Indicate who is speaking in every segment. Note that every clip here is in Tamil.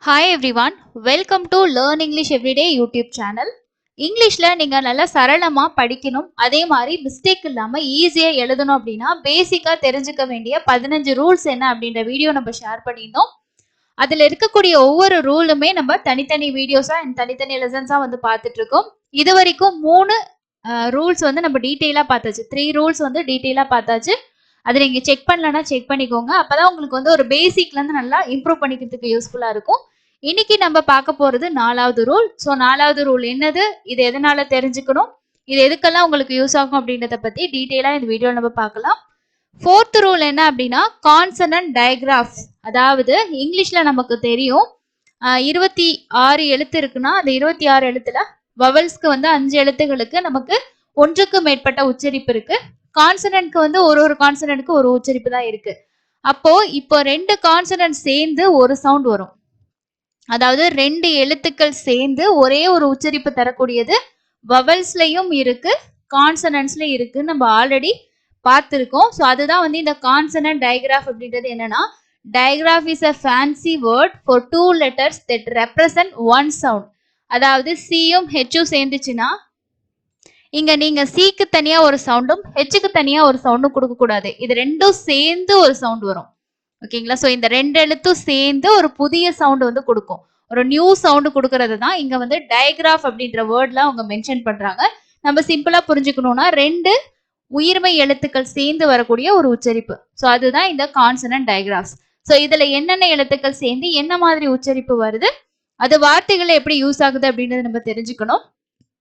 Speaker 1: Hi everyone, welcome to Learn English Everyday YouTube channel. இங்கிலீஷ்ல நீங்க நல்லா சரளமா படிக்கணும், அதே மாதிரி மிஸ்டேக் இல்லாம ஈஸியா எழுதணும் அப்படின்னா பேசிக்கா தெரிஞ்சுக்க வேண்டிய 15 ரூல்ஸ் என்ன அப்படின்ற வீடியோ நம்ம ஷேர் பண்ணியிருந்தோம். அதுல இருக்கக்கூடிய ஒவ்வொரு ரூலுமே நம்ம தனித்தனி வீடியோஸா அண்ட் தனித்தனி லெசன்ஸா வந்து பார்த்துட்டு இருக்கோம். இது வரைக்கும் 3 ரூல்ஸ் வந்து நம்ம டீட்டெயிலா பார்த்தாச்சு. 3 ரூல்ஸ் வந்து டீட்டெயிலா பார்த்தாச்சு. அதை நீங்க செக் பண்ணலன்னா செக் பண்ணிக்கோங்க. அப்பதான் உங்களுக்கு வந்து ஒரு பேசிக்ல இருந்து நல்லா இம்ப்ரூவ் பண்ணிக்கிறதுக்கு யூஸ்ஃபுல்லா இருக்கும். இன்னைக்கு நம்ம பார்க்க போறது 4வது ரூல். ஸோ 4வது ரூல் என்னது, இது எதனால தெரிஞ்சுக்கணும், இது எதுக்கெல்லாம் உங்களுக்கு யூஸ் ஆகும் அப்படின்றத பத்தி டீட்டெயிலா இந்த வீடியோ நம்ம பார்க்கலாம். 4th ரூல் என்ன அப்படின்னா கான்சனன்ட் டயக்ராஃப்ஸ். அதாவது இங்கிலீஷ்ல நமக்கு தெரியும் 26 எழுத்து இருக்குன்னா அந்த 26 எழுத்துல வவல்ஸ்க்கு வந்து 5 எழுத்துகளுக்கு நமக்கு ஒன்றுக்கு மேற்பட்ட உச்சரிப்பு இருக்கு. கான்சனன்ட்க்கு வந்து ஒரு கான்சனன்ட்க்கு ஒரு உச்சரிப்பு தான் இருக்கு. அப்போ இப்போ 2 கான்சனன்ட் சேர்ந்து ஒரு சவுண்ட் வரும். அதாவது 2 எழுத்துக்கள் சேர்ந்து ஒரே ஒரு உச்சரிப்பு தரக்கூடியது வவல்ஸ்லயும் இருக்கு, கான்சனன்ட்ஸ்லயும் இருக்கு. நம்ம ஆல்ரெடி பார்த்துருக்கோம். ஸோ அதுதான் வந்து இந்த கான்சனன்ட் டயக்ராஃப் அப்படின்றது. என்னன்னா டயக்ராஃப் is a fancy word for 2 letters that represent one sound. அதாவது சியும் ஹெச்சும் சேர்ந்துச்சுன்னா இங்க நீங்க சிக்கு தனியா ஒரு சவுண்டும் ஹெச்சுக்கு தனியா ஒரு சவுண்டும் கொடுக்க கூடாது. இது ரெண்டும் சேர்ந்து ஒரு சவுண்ட் வரும். ஓகேங்களா? ஸோ இந்த 2 எழுத்தும் சேர்ந்து ஒரு புதிய சவுண்ட் வந்து கொடுக்கும். ஒரு நியூ சவுண்ட் கொடுக்கறது தான் இங்க வந்து டயக்ராஃப் அப்படின்ற வேர்ட்ல அவங்க மென்ஷன் பண்றாங்க. நம்ம சிம்பிளா புரிஞ்சுக்கணும்னா 2 உயிர்மை எழுத்துக்கள் சேர்ந்து வரக்கூடிய ஒரு உச்சரிப்பு. ஸோ அதுதான் இந்த கான்சனன்ட் டயக்ராஃப்ஸ். ஸோ இதுல என்னென்ன எழுத்துக்கள் சேர்ந்து என்ன மாதிரி உச்சரிப்பு வருது, அது வார்த்தைகள் எப்படி யூஸ் ஆகுது அப்படின்றத நம்ம தெரிஞ்சுக்கணும்.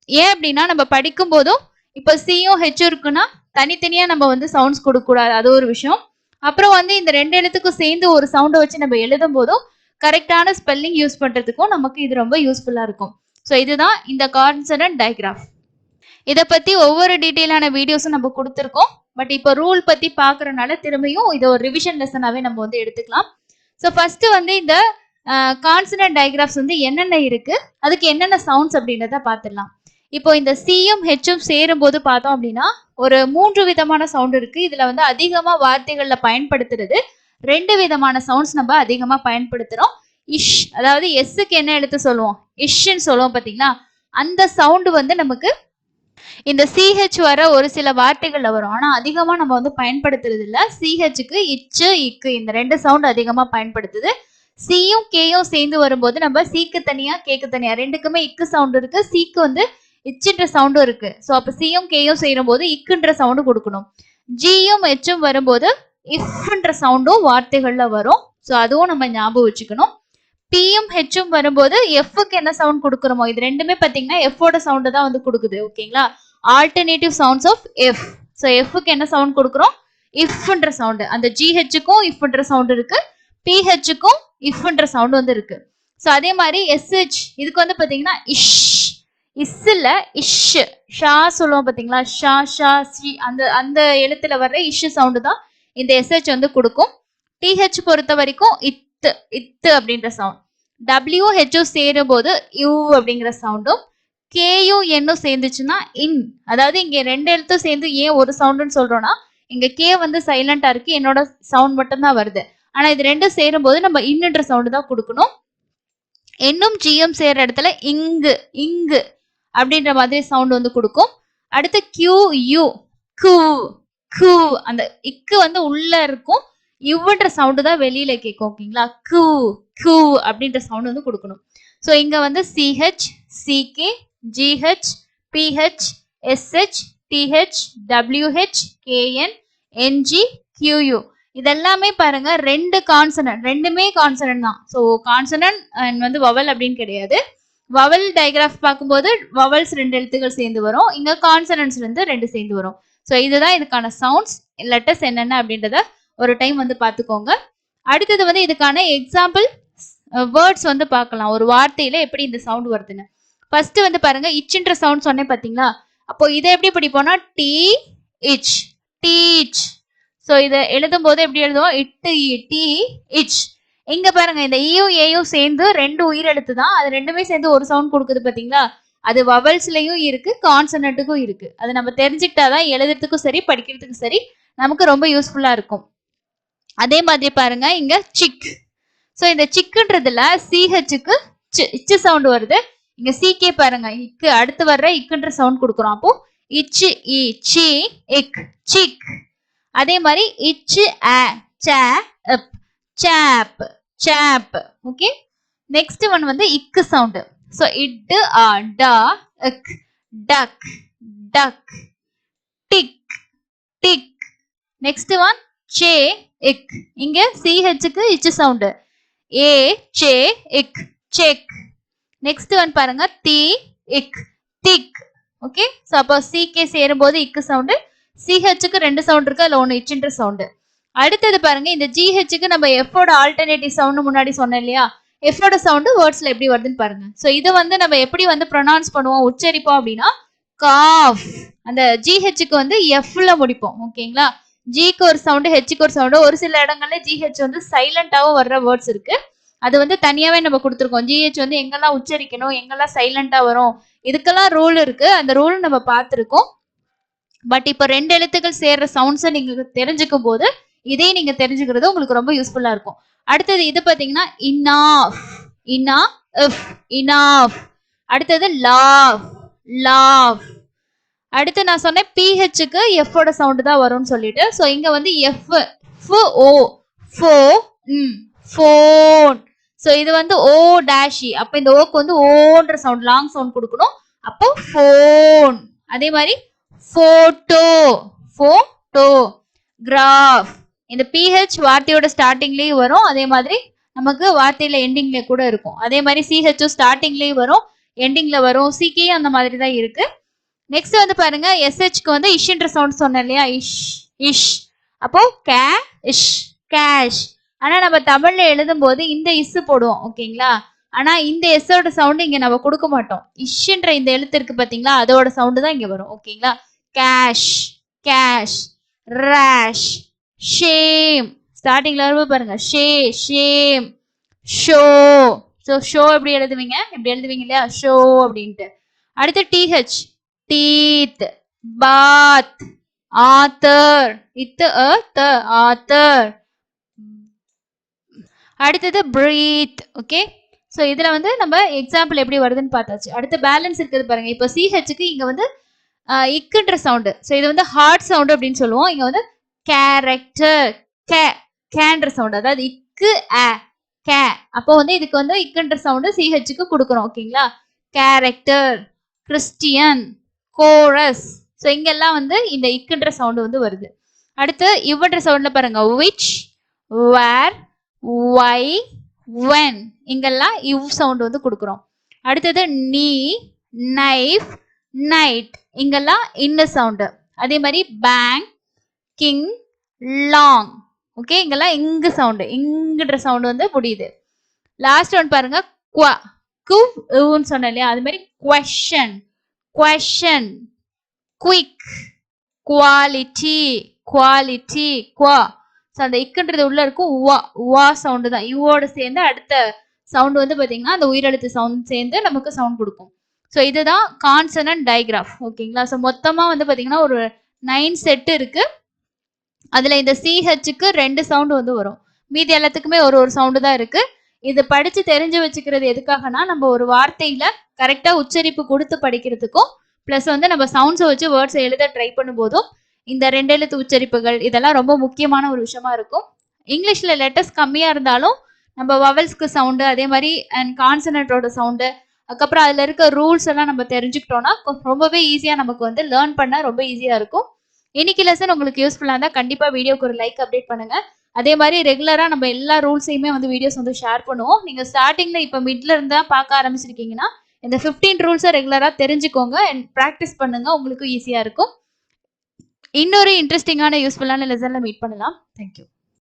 Speaker 1: ஏன் அப்படின்னா நம்ம படிக்கும் போதும் இப்ப சியும் ஹெச்சும் இருக்குன்னா தனித்தனியா நம்ம வந்து சவுண்ட்ஸ் கொடுக்க கூடாது, அது ஒரு விஷயம். அப்புறம் வந்து இந்த 2 எழுத்துக்கும் சேர்ந்து ஒரு சவுண்டை வச்சு நம்ம எழுதும் போதும் கரெக்டான ஸ்பெல்லிங் யூஸ் பண்றதுக்கும் நமக்கு இது ரொம்ப யூஸ்ஃபுல்லா இருக்கும். ஸோ இதுதான் இந்த கான்சனன்ட் டயக்ராஃப். இதை பத்தி ஒவ்வொரு டீட்டெயிலான வீடியோஸும் நம்ம கொடுத்துருக்கோம். பட் இப்போ ரூல் பத்தி பாக்குறதுனால திரும்பியும் இதை ஒரு ரிவிஷன் லெசனாவே நம்ம வந்து எடுத்துக்கலாம். ஸோ ஃபர்ஸ்ட் வந்து இந்த கான்சனன்ட் டயக்ராஃப்ஸ் வந்து என்னென்ன இருக்கு, அதுக்கு என்னென்ன சவுண்ட்ஸ் அப்படின்றத பார்த்துடலாம். இப்போ இந்த சியும் ஹெச்சும் சேரும் போது பார்த்தோம் அப்படின்னா ஒரு 3 விதமான சவுண்ட் இருக்கு. இதுல வந்து அதிகமா வார்த்தைகள்ல பயன்படுத்துறது 2 விதமான சவுண்ட்ஸ் நம்ம அதிகமா பயன்படுத்துறோம். இஷ், அதாவது எஸ்ஸுக்கு என்ன எழுத்து சொல்லுவோம், இஷ்ன்னு சொல்லுவோம் பாத்தீங்களா, அந்த சவுண்ட் வந்து நமக்கு இந்த சிஹெச் வர ஒரு சில வார்த்தைகள்ல வரும். ஆனா அதிகமா நம்ம வந்து பயன்படுத்துறது இல்ல. சிஹெச்சுக்கு இச்சு இக்கு இந்த 2 சவுண்ட் அதிகமா பயன்படுத்துது. சியும் கேயும் சேர்ந்து வரும்போது நம்ம சிக்கு தனியா கேக்கு தனியா ரெண்டுக்குமே இக்கு சவுண்ட் இருக்கு, சிக்கு வந்து இச்சுன்ற சவுண்டும் இருக்கு. ஸோ அப்போ சியும் கேயும் சேரும் போது இக்குன்ற சவுண்டு கொடுக்கணும். ஜியும் ஹெச்சும் வரும்போது இஃப்ன்ற சவுண்டும் வார்த்தைகள்ல வரும். ஸோ அதுவும் நம்ம ஞாபகம் வச்சுக்கணும். பியும் ஹெச்சும் வரும்போது எஃப்க்கு என்ன சவுண்ட் கொடுக்குறோமோ, இது ரெண்டுமே பார்த்தீங்கன்னா எஃபோட சவுண்டு தான் வந்து கொடுக்குது. ஓகேங்களா? Alternative sounds of F. So எஃப்க்கு என்ன சவுண்ட் கொடுக்குறோம், இஃப்ன்ற சவுண்டு. அந்த ஜிஹெச்சுக்கும் இஃப்ன்ற சவுண்ட் இருக்கு, பிஹெச்சுக்கும் இஃப்ன்ற சவுண்ட் வந்து இருக்கு. ஸோ அதே மாதிரி எஸ்ஹெச் இதுக்கு வந்து பார்த்தீங்கன்னா இஷ், இஸ்ல இஷ், ஷா சொல்லுவோம் பாத்தீங்களா, ஷா ஷா சி, அந்த அந்த எழுத்துல வர்ற இஷ் சவுண்டு தான் இந்த எஸ்ஹெச் வந்து கொடுக்கும். டிஹெச் பொறுத்த வரைக்கும் இத்து இத்து அப்படின்ற சவுண்ட். டபிள்யூ ஹெச்சும் சேரும் போது யூ அப்படிங்கிற சவுண்டும், கேயும் என்னும் சேர்ந்துச்சுன்னா இன். அதாவது இங்க 2 எழுத்தும் சேர்ந்து ஏன் ஒரு சவுண்டுன்னு சொல்றோம்னா இங்க கே வந்து சைலண்டா இருக்கு, என்னோட சவுண்ட் மட்டும் தான் வருது. ஆனா இது 2 சேரும் போது நம்ம இன்னுன்ற சவுண்டு தான் கொடுக்கணும். என்னும் ஜிஎம் சேர்ற இடத்துல இங்கு இங்கு அப்படின்ற மாதிரி சவுண்ட் வந்து கொடுக்கும். அடுத்து கியூ யூ கூ கூ, அந்த இக்கு வந்து உள்ள இருக்கும், இவ்வுன்ற சவுண்டு தான் வெளியில கேட்கும். ஓகேங்களா? கூ கூ அப்படின்ற சவுண்ட் வந்து கொடுக்கணும். ஸோ இங்க வந்து CH CK GH PH SH TH WH KN NG QU இதெல்லாமே பாருங்க 2 கான்சனன்ட், ரெண்டுமே கான்சனன்ட் தான். ஸோ கான்சனன்ட் வந்து வவல் அப்படின்னு கிடையாது. வவல் டயக்ராஃப் பார்க்கும்போது வவல்ஸ் 2 எழுத்துக்கள் சேர்ந்து வரும், இங்க கான்சனன்ட்ஸ் வந்து 2 சேர்ந்து வரும். ஸோ இதுதான் இதுக்கான சவுண்ட்ஸ், லெட்டர்ஸ் என்னென்ன அப்படின்றத ஒரு டைம் வந்து பார்த்துக்கோங்க. அடுத்தது வந்து இதுக்கான எக்ஸாம்பிள் வேர்ட்ஸ் வந்து பார்க்கலாம், ஒரு வார்த்தையில எப்படி இந்த சவுண்ட் வருதுன்னு. ஃபர்ஸ்ட் வந்து பாருங்க இச்ன்ற சவுண்ட் சொன்னேன் பாத்தீங்களா, அப்போ இதை எப்படி படிப்போம்னா டி இச், டீச். ஸோ இதை எழுதும் போது எப்படி எழுதுவோம், இட்டு டி இச். இங்க பாருங்க இந்த ஈயும் ஏயும் சேர்ந்து 2 உயிர் எழுத்து தான், அது ரெண்டுமே சேர்ந்து ஒரு சவுண்ட் கொடுக்குது பாத்தீங்களா, அது வவல்ஸ்லயும் இருக்கு கான்சனன்ட்டுக்கும் இருக்கு. அது நம்ம தெரிஞ்சுக்கிட்டாதான் எழுதுறதுக்கும் சரி படிக்கிறதுக்கும் சரி நமக்கு ரொம்ப யூஸ்ஃபுல்லா இருக்கும். அதே மாதிரி பாருங்க இங்க சிக். ஸோ இந்த சிக்குன்றதுல சிஹெச்சுக்கு இச்சு சவுண்ட் வருது. இங்க சிகே பாருங்க, இக்கு அடுத்து வர்ற இக்குன்ற சவுண்ட் கொடுக்குறோம். அப்போ இச்சு இ சி இக் சிக். அதே மாதிரி இச்சு ஆ சே அப் சாப் சாப். ஓகே, நெக்ஸ்ட் ஒன் வந்து இக்கு சவுண்ட். ஸோ இட்டு ஆ டா இக் டக் டக் டிக் டிக். நெக்ஸ்ட் ஒன் சே இக். இங்க சிஹெச்சுக்கு இச்சு சவுண்ட். ஏ சே இக் செக். நெக்ஸ்ட் ஒன் பாருங்க தி இக் திக். ஓகே, ஸோ அப்போ சிகே சேரும்போது இக்கு சவுண்டு, சிஹெச்சுக்கு ரெண்டு சவுண்ட் இருக்கு, அதில் ஒன்று இச்சுன்ற சவுண்டு. அடுத்தது பாருங்க, இந்த ஜிஹெச்சுக்கு நம்ம எஃபோட ஆல்டர்னேட்டிவ் சவுண்ட் முன்னாடி சொன்னேன் இல்லையா, எஃபோட சவுண்டு வேர்ட்ஸ்ல எப்படி வருதுன்னு பாருங்க. ஸோ இதை வந்து நம்ம எப்படி வந்து ப்ரொனவுன்ஸ் பண்ணுவோம், உச்சரிப்போம் அப்படின்னா காஃப். அந்த ஜிஹெச்சுக்கு வந்து எஃப்ல முடிப்போம். ஓகேங்களா, ஜிக்கு ஒரு சவுண்டு ஹெச்சுக்கு ஒரு சவுண்டு. ஒரு சில இடங்கள்ல ஜிஹெச் வந்து சைலண்டாவும் வர்ற வேர்ட்ஸ் இருக்கு, அது வந்து தனியாவே நம்ம கொடுத்துருக்கோம். ஜிஹெச் வந்து எங்கெல்லாம் உச்சரிக்கணும், எங்கெல்லாம் சைலண்டா வரும், இதுக்கெல்லாம் ரூல் இருக்கு. அந்த ரூல் நம்ம பார்த்துருக்கோம். பட் இப்போ ரெண்டு எழுத்துக்கள் சேர்ற சவுண்ட்ஸை நீங்க தெரிஞ்சுக்கும் போது இதே நீங்க தெரிஞ்சுக்கிறது உங்களுக்கு ரொம்ப யூஸ்ஃபுல்லா இருக்கும். அடுத்தது இது பாத்தீங்கன்னா இனாஃப், இனா இஃப் இனாஃப். அடுத்தது லாவ் லாவ். அடுத்து நான் சொன்னேன் பிஹெச்சுக்கு எஃபோட சவுண்டு தான் வரும்னு சொல்லிட்டு. ஸோ இங்க வந்து எஃப் ஓ ஃபோ ஃபோன். ஸோ இது வந்து ஓ டேஷி. அப்போ இந்த ஓக்கு வந்து ஓன்ற சவுண்ட், லாங் சவுண்ட் கொடுக்கணும். அப்போ ஃபோன். அதே மாதிரி போட்டோ போட்டோ. கிராஃப். இந்த பிஹெச் வார்த்தையோட ஸ்டார்டிங்லயும் வரும், அதே மாதிரி நமக்கு வார்த்தையில எண்டிங்ல கூட இருக்கும். அதே மாதிரி சிஹெச்சும் ஸ்டார்டிங்லயும் வரும், எண்டிங்ல வரும். சிகேயும் அந்த மாதிரி தான் இருக்கு. நெக்ஸ்ட் வந்து பாருங்க, எஸ்ஹெச்க்கு வந்து இஷ்ன்ற சவுண்ட் சொன்னேன் இல்லையா, இஷ் இஷ். அப்போ கே இஷ் கேஷ். ஆனா நம்ம தமிழ்ல எழுதும் போது இந்த இஸ் போடுவோம். ஓகேங்களா, ஆனா இந்த எஸ்ஸோட சவுண்ட் இங்க நம்ம கொடுக்க மாட்டோம். இஷ்ன்ற இந்த எழுத்து இருக்கு பாத்தீங்களா, அதோட சவுண்டு தான் இங்க வரும். ஓகேங்களா, கேஷ் கேஷ். ரேஷ் ஷேம். ஸ்டார்டிங்ல வரும்போது பாருங்க, ஷே ஷேம். ஷோ. ஸோ ஷோ எப்படி எழுதுவீங்க, இப்படி எழுதுவீங்க இல்லையா, ஷோ அப்படின்ட்டு. அடுத்து டிஹெச் டீத் பாத் ஆத்தர் இத்து த ஆத்தர். அடுத்தது பிரீத். ஓகே, ஸோ இதுல வந்து நம்ம எக்ஸாம்பிள் எப்படி வருதுன்னு பார்த்தாச்சு. அடுத்து பேலன்ஸ் இருக்குது பாருங்க. இப்போ சிஹெச்சுக்கு இங்க வந்து இக்குன்ற சவுண்டு. ஸோ இது வந்து ஹார்ட் சவுண்டு அப்படின்னு சொல்லுவோம். இங்க வந்து கேரக்டர் கேன்ற சவுண்ட், அதாவது இக்கு ஆ கே. அப்போ வந்து இதுக்கு வந்து இக்குன்ற சவுண்டு சிஹெச்சுக்கு கொடுக்குறோம். ஓகேங்களா, கேரக்டர் கிறிஸ்டியன் கோரஸ். ஸோ இங்கெல்லாம் வந்து இந்த இக்குன்ற சவுண்டு வந்து வருது. அடுத்து இவன்ற சவுண்ட்ல பாருங்க, விச் வேர் வை வென். இங்கெல்லாம் இவ் சவுண்ட் வந்து கொடுக்குறோம். அடுத்தது நீ நைஃப் நைட். இங்கெல்லாம் இன்ன சவுண்டு. அதே மாதிரி பேங்க் கிங் லாங். ஓகே, இங்கெல்லாம் இங்கு சவுண்டு, இங்குன்ற சவுண்டு வந்து முடியுது. லாஸ்ட் ஒன் பாருங்க, குவா குன்னு சொன்னேன் இல்லையா, அது மாதிரி குவெஷன் குவெஷன் குயிக் குவாலிட்டி குவாலிட்டி குவா. ஸோ அந்த இக்குன்றது உள்ள இருக்கும், உவா உவா சவுண்டு தான். இவோட சேர்ந்து அடுத்த சவுண்டு வந்து பார்த்தீங்கன்னா அந்த உயிரெழுத்து சவுண்ட் சேர்ந்து நமக்கு சவுண்ட் கொடுக்கும். ஸோ இதுதான் கான்சனன்ட் டைகிராஃப். ஓகேங்களா, ஸோ மொத்தமாக வந்து பார்த்தீங்கன்னா ஒரு 9 செட் இருக்கு. அதில் இந்த சிஹெச்சுக்கு 2 சவுண்டு வந்து வரும், மீதி எல்லாத்துக்குமே ஒரு ஒரு சவுண்டு தான் இருக்கு. இது படித்து தெரிஞ்சு வச்சுக்கிறது எதுக்காகனா, நம்ம ஒரு வார்த்தையில் கரெக்டாக உச்சரிப்பு கொடுத்து படிக்கிறதுக்கும், ப்ளஸ் வந்து நம்ம சவுண்ட்ஸை வச்சு வேர்ட்ஸை எழுத ட்ரை பண்ணும்போதும் இந்த 2 எழுத்து உச்சரிப்புகள் இதெல்லாம் ரொம்ப முக்கியமான ஒரு விஷயமா இருக்கும். இங்கிலீஷில் லெட்டர்ஸ் கம்மியாக இருந்தாலும் நம்ம வவல்ஸ்க்கு சவுண்டு, அதே மாதிரி அண்ட் கான்சனட்டோட சவுண்டு, அதுக்கப்புறம் அதில் இருக்க ரூல்ஸ் எல்லாம் நம்ம தெரிஞ்சுக்கிட்டோம்னா ரொம்பவே ஈஸியாக நமக்கு வந்து லேர்ன் பண்ண ரொம்ப ஈஸியாக இருக்கும். இன்னைக்கு லெசன் உங்களுக்கு யூஸ்ஃபுல்லாக இருந்தால் கண்டிப்பாக வீடியோக்கு ஒரு லைக் அப்டேட் பண்ணுங்க. அதே மாதிரி ரெகுலராக நம்ம எல்லா ரூல்ஸையுமே வந்து வீடியோஸ் வந்து ஷேர் பண்ணுவோம். நீங்கள் ஸ்டார்டிங்கில் இப்போ மிட்ல இருந்தால் பார்க்க ஆரம்பிச்சிருக்கீங்கன்னா இந்த 15 ரூல்ஸை ரெகுலராக தெரிஞ்சுக்கோங்க அண்ட் ப்ராக்டிஸ் பண்ணுங்க, உங்களுக்கு ஈஸியாக இருக்கும். இன்னொரு இன்ட்ரெஸ்டிங்கான யூஸ்ஃபுல்லான லெசனில் மீட் பண்ணலாம். தேங்க்யூ.